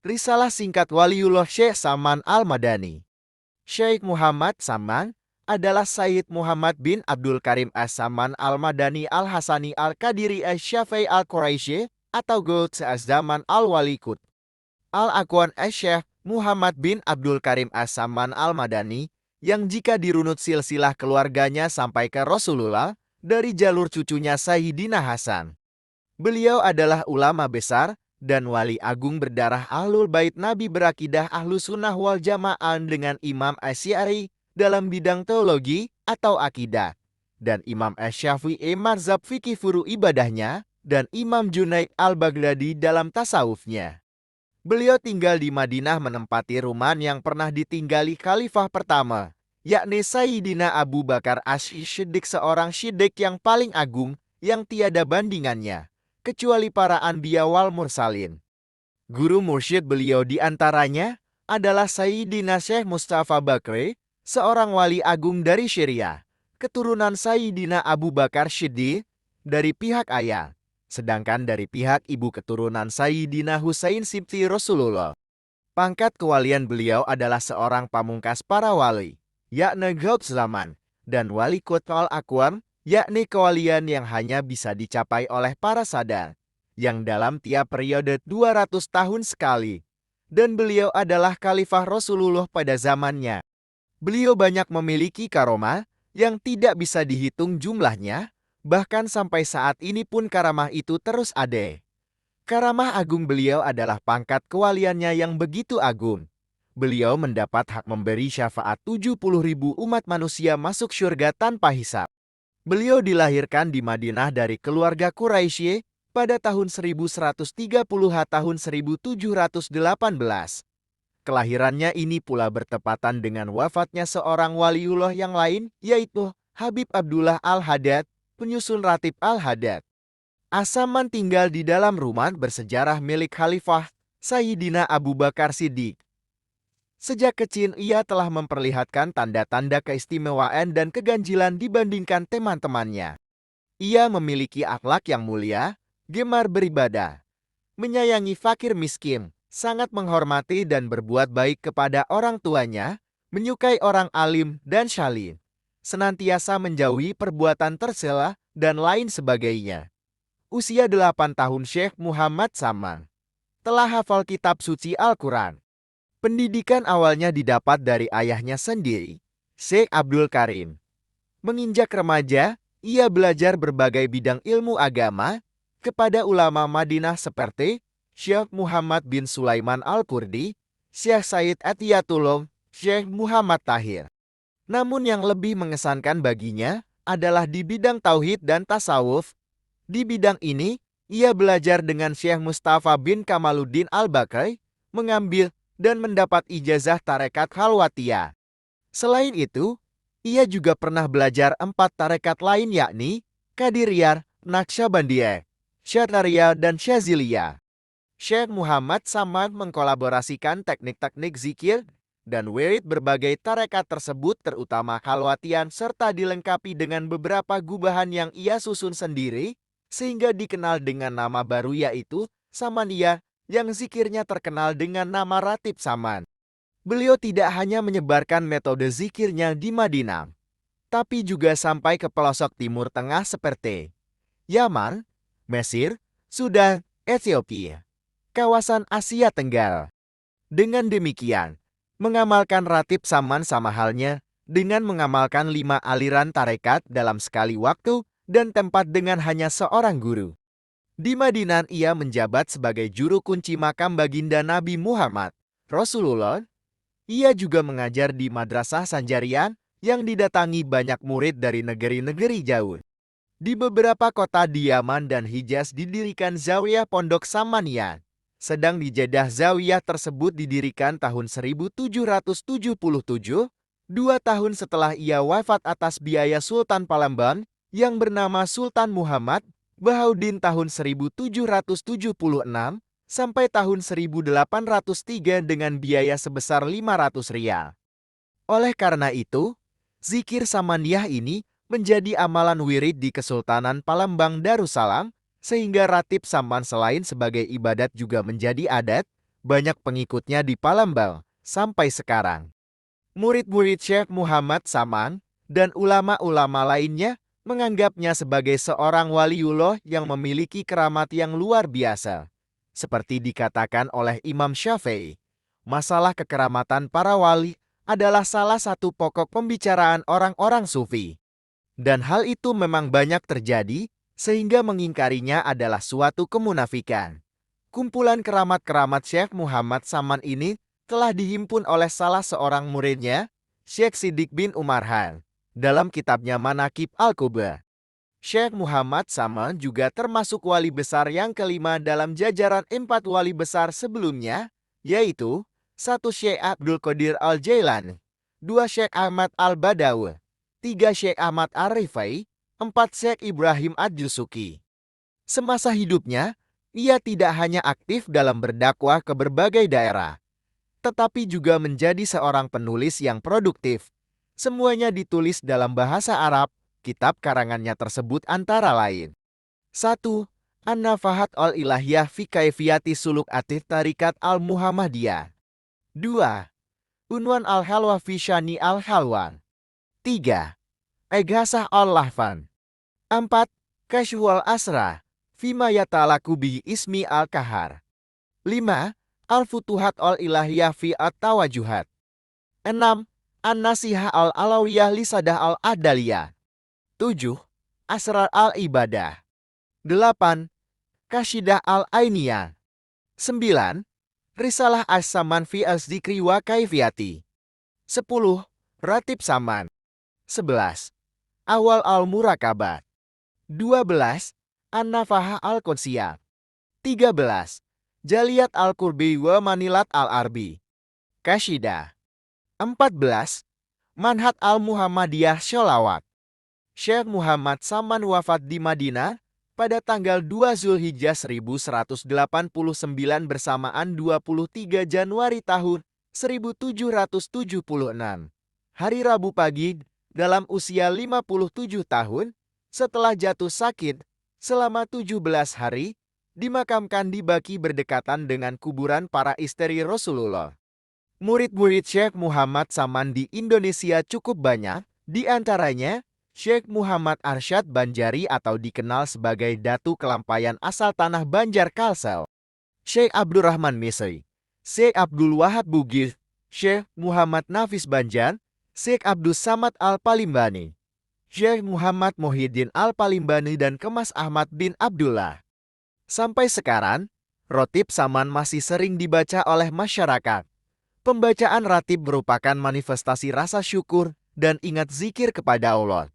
Risalah singkat Waliullah Syekh Saman Al-Madani. Syekh Muhammad Saman adalah Sayyid Muhammad bin Abdul Karim As-Saman Al-Madani Al-Hasani Al-Qadiri As-Syafai Al-Quraisy atau Gouts Az-Zaman Al-Walikut. Al-Aqwan Syekh Muhammad bin Abdul Karim As-Saman Al-Madani yang jika dirunut silsilah keluarganya sampai ke Rasulullah dari jalur cucunya Sayyidina Hasan. Beliau adalah ulama besar dan wali agung berdarah Ahlul Bait Nabi berakidah Ahlus Sunnah wal Jamaah dengan Imam Asy-Syafi'i dalam bidang teologi atau akidah, dan Imam Asy-Syafi'i mazhab fikih furu ibadahnya, dan Imam Junaid Al-Baghdadi dalam tasawufnya. Beliau tinggal di Madinah menempati rumah yang pernah ditinggali khalifah pertama, yakni Sayyidina Abu Bakar As-Siddiq, seorang siddiq yang paling agung yang tiada bandingannya, kecuali para anbiya wal mursalin. Guru mursyid beliau diantaranya adalah Sayyidina Syekh Mustafa Bakri, seorang wali agung dari Syria, keturunan Sayyidina Abu Bakar Siddiq dari pihak ayah, sedangkan dari pihak ibu keturunan Sayyidina Husain Sibti Rasulullah. Pangkat kewalian beliau adalah seorang pamungkas para wali, yakni Gauts Zaman, dan Wali Qutb Al-Aqwan, yakni kewalian yang hanya bisa dicapai oleh para sadar, yang dalam tiap periode 200 tahun sekali. Dan beliau adalah Khalifah Rasulullah pada zamannya. Beliau banyak memiliki karomah yang tidak bisa dihitung jumlahnya, bahkan sampai saat ini pun karamah itu terus ada. Karamah agung beliau adalah pangkat kewaliannya yang begitu agung. Beliau mendapat hak memberi syafaat 70.000 umat manusia masuk syurga tanpa hisab. Beliau dilahirkan di Madinah dari keluarga Quraisy pada tahun 1130 tahun 1718. Kelahirannya ini pula bertepatan dengan wafatnya seorang waliullah yang lain, yaitu Habib Abdullah Al-Haddad, penyusun Ratib Al-Haddad. As-Saman tinggal di dalam rumah bersejarah milik Khalifah Sayyidina Abu Bakar Siddiq. Sejak kecil ia telah memperlihatkan tanda-tanda keistimewaan dan keganjilan dibandingkan teman-temannya. Ia memiliki akhlak yang mulia, gemar beribadah, menyayangi fakir miskin, sangat menghormati dan berbuat baik kepada orang tuanya, menyukai orang alim dan syalih, senantiasa menjauhi perbuatan tercela, dan lain sebagainya. Usia 8 tahun Syekh Muhammad Saman telah hafal kitab suci Al-Quran. Pendidikan awalnya didapat dari ayahnya sendiri, Syekh Abdul Karim. Menginjak remaja, ia belajar berbagai bidang ilmu agama kepada ulama Madinah seperti Syekh Muhammad bin Sulaiman Al-Qurdi, Syekh Said Atiyatullah, Syekh Muhammad Tahir. Namun yang lebih mengesankan baginya adalah di bidang tauhid dan tasawuf. Di bidang ini, ia belajar dengan Syekh Mustafa bin Kamaluddin Al-Bakri, mengambil dan mendapat ijazah tarekat Khalwatiyah. Selain itu, ia juga pernah belajar 4 tarekat lain yakni Qadiriyah, Naqsyabandiyah, Syadzaliyah, dan Syadziliyah. Syekh Muhammad Saman mengkolaborasikan teknik-teknik zikir dan wirid berbagai tarekat tersebut terutama Khalwatiyah serta dilengkapi dengan beberapa gubahan yang ia susun sendiri sehingga dikenal dengan nama baru yaitu Samaniyah, yang zikirnya terkenal dengan nama Ratib Saman. Beliau tidak hanya menyebarkan metode zikirnya di Madinah, tapi juga sampai ke pelosok Timur Tengah seperti Yaman, Mesir, Sudan, Ethiopia, kawasan Asia Tenggara. Dengan demikian, mengamalkan Ratib Saman sama halnya dengan mengamalkan 5 aliran tarekat dalam sekali waktu dan tempat dengan hanya seorang guru. Di Madinah ia menjabat sebagai juru kunci makam baginda Nabi Muhammad Rasulullah. Ia juga mengajar di Madrasah Sanjarian yang didatangi banyak murid dari negeri-negeri jauh. Di beberapa kota di Yaman dan Hijaz didirikan Zawiyah Pondok Samaniyah. Sedang di Jeddah Zawiyah tersebut didirikan tahun 1777, 2 tahun setelah ia wafat atas biaya Sultan Palembang yang bernama Sultan Muhammad Bahauddin tahun 1776 sampai tahun 1803 dengan biaya sebesar 500 rial. Oleh karena itu, zikir Samaniyah ini menjadi amalan wirid di Kesultanan Palembang Darussalam, sehingga Ratib Saman selain sebagai ibadat juga menjadi adat, banyak pengikutnya di Palembang sampai sekarang. Murid-murid Syekh Muhammad Saman dan ulama-ulama lainnya menganggapnya sebagai seorang waliullah yang memiliki keramat yang luar biasa. Seperti dikatakan oleh Imam Syafi'i, masalah kekeramatan para wali adalah salah satu pokok pembicaraan orang-orang sufi. Dan hal itu memang banyak terjadi, sehingga mengingkarinya adalah suatu kemunafikan. Kumpulan keramat-keramat Syekh Muhammad Saman ini telah dihimpun oleh salah seorang muridnya, Syekh Siddiq bin Umar Han, dalam kitabnya Manaqib Al-Kubra. Syekh Muhammad Saman juga termasuk wali besar yang kelima dalam jajaran 4 wali besar sebelumnya, yaitu 1 Syekh Abdul Qadir Al-Jailani, 2 Syekh Ahmad Al-Badawi, 3 Syekh Ahmad Ar-Rifai, 4 Syekh Ibrahim Ad-Dsuki. Semasa hidupnya, ia tidak hanya aktif dalam berdakwah ke berbagai daerah, tetapi juga menjadi seorang penulis yang produktif. Semuanya ditulis dalam bahasa Arab. Kitab karangannya tersebut antara lain: 1. An-Nafahat al-Ilahiyah fi Kaifiyati Suluk Atih Tarikat al-Muhammadiyah. 2. Unwan al-Halwa fi Syani al-Halwan. 3. Eghasah al-Lahfan. 4. Kashwal Asra Fima Yatalaku bi Ismi al-Kahar. 5. Al-Futuhat al-Ilahiyah fi at-Tawajuhat. 6. An-Nasihah al-Alawiyah Lisadah al-Adaliyah. 7. Asrar al-Ibadah. 8. Kashidah al-Ainiyah. 9. Risalah As-Saman fi Az-Zikri wa Kaifiyati. 10. Ratib Saman. 11. Awal al-Murakabat. 12. An-Nafahah al-Qudsiyah. 13. Jaliyat al-Qurbi wa Manilat al-Arbi. Kashidah. 14. Manhat al-Muhammadiyah Sholawat. Syekh Muhammad Saman wafat di Madinah pada tanggal 2 Zulhijjah 1189 bersamaan 23 Januari tahun 1776. Hari Rabu pagi, dalam usia 57 tahun, setelah jatuh sakit selama 17 hari, dimakamkan di Baqi berdekatan dengan kuburan para istri Rasulullah. Murid-murid Syekh Muhammad Saman di Indonesia cukup banyak, di antaranya Syekh Muhammad Arsyad Banjari atau dikenal sebagai Datu Kelampayan asal tanah Banjar Kalsel, Syekh Abdurrahman Misri, Syekh Abdul Wahab Bugis, Syekh Muhammad Nafis Banjar, Syekh Abdus Samad Al-Palimbani, Syekh Muhammad Muhyiddin Al-Palimbani dan Kemas Ahmad bin Abdullah. Sampai sekarang, Rotib Saman masih sering dibaca oleh masyarakat. Pembacaan ratib merupakan manifestasi rasa syukur dan ingat zikir kepada Allah.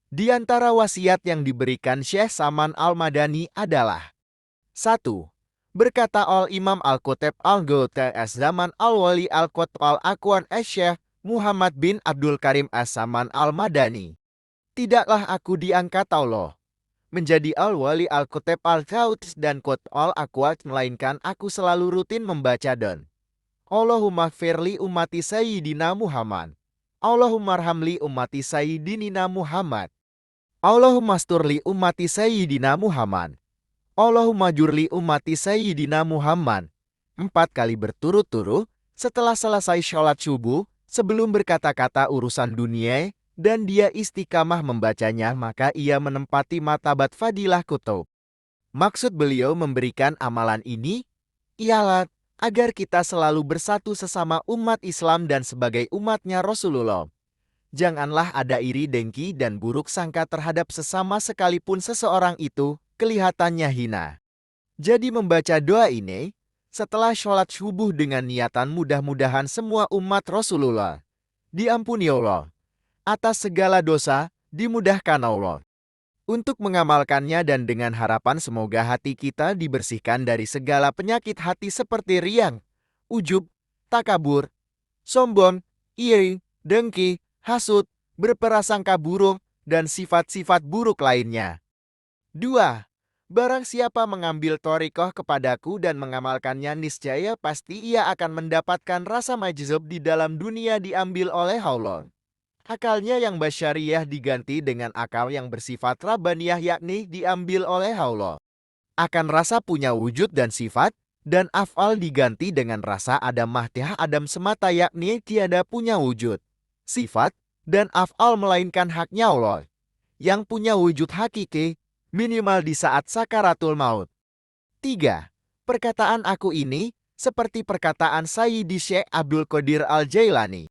Di antara wasiat yang diberikan Syekh Saman Al-Madani adalah: 1. Berkata Al-Imam Al-Qutb Al-Ghauta Az-Zaman Al-Wali Al-Qutb Al-Aqwan Syekh Muhammad bin Abdul Karim As-Saman Al-Madani, tidaklah aku diangkat Allah menjadi Al-Wali Al-Qutb Al-Ghaus dan Qutb Al-Aqwan, melainkan aku selalu rutin membaca dan Allahumma firli ummati Sayyidina Muhammad, Allahumma arhamli ummati Sayyidina Muhammad, Allahumma asturli ummati Sayyidina Muhammad, Allahumma jurli ummati Sayyidina Muhammad. 4 kali berturut-turut setelah selesai sholat subuh, sebelum berkata-kata urusan dunia, dan dia istiqamah membacanya, maka ia menempati martabat fadilah kutub. Maksud beliau memberikan amalan ini ialah agar kita selalu bersatu sesama umat Islam dan sebagai umatnya Rasulullah. Janganlah ada iri dengki dan buruk sangka terhadap sesama sekalipun seseorang itu kelihatannya hina. Jadi membaca doa ini setelah sholat subuh dengan niatan mudah-mudahan semua umat Rasulullah diampuni Allah atas segala dosa, dimudahkan Allah untuk mengamalkannya, dan dengan harapan semoga hati kita dibersihkan dari segala penyakit hati seperti riang, ujub, takabur, sombong, iri, dengki, hasud, berprasangka buruk, dan sifat-sifat buruk lainnya. 2. Barang siapa mengambil thariqah kepadaku dan mengamalkannya, niscaya pasti ia akan mendapatkan rasa majzub di dalam dunia diambil oleh Allah. Akalnya yang basyariyah diganti dengan akal yang bersifat rabbaniyah, yakni diambil oleh Allah. Akan rasa punya wujud dan sifat dan af'al diganti dengan rasa adam mahtihah adam semata yakni tiada punya wujud, sifat, dan af'al melainkan haknya Allah, yang punya wujud hakiki, minimal di saat sakaratul maut. 3. Perkataan aku ini seperti perkataan Sayyidi Syekh Abdul Qadir Al-Jailani.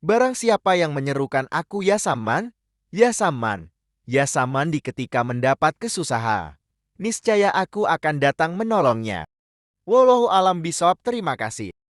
Barang siapa yang menyerukan aku ya Saman, ya Saman, ya Saman di ketika mendapat kesusahan, niscaya aku akan datang menolongnya. Wallahu alam bisawab. Terima kasih.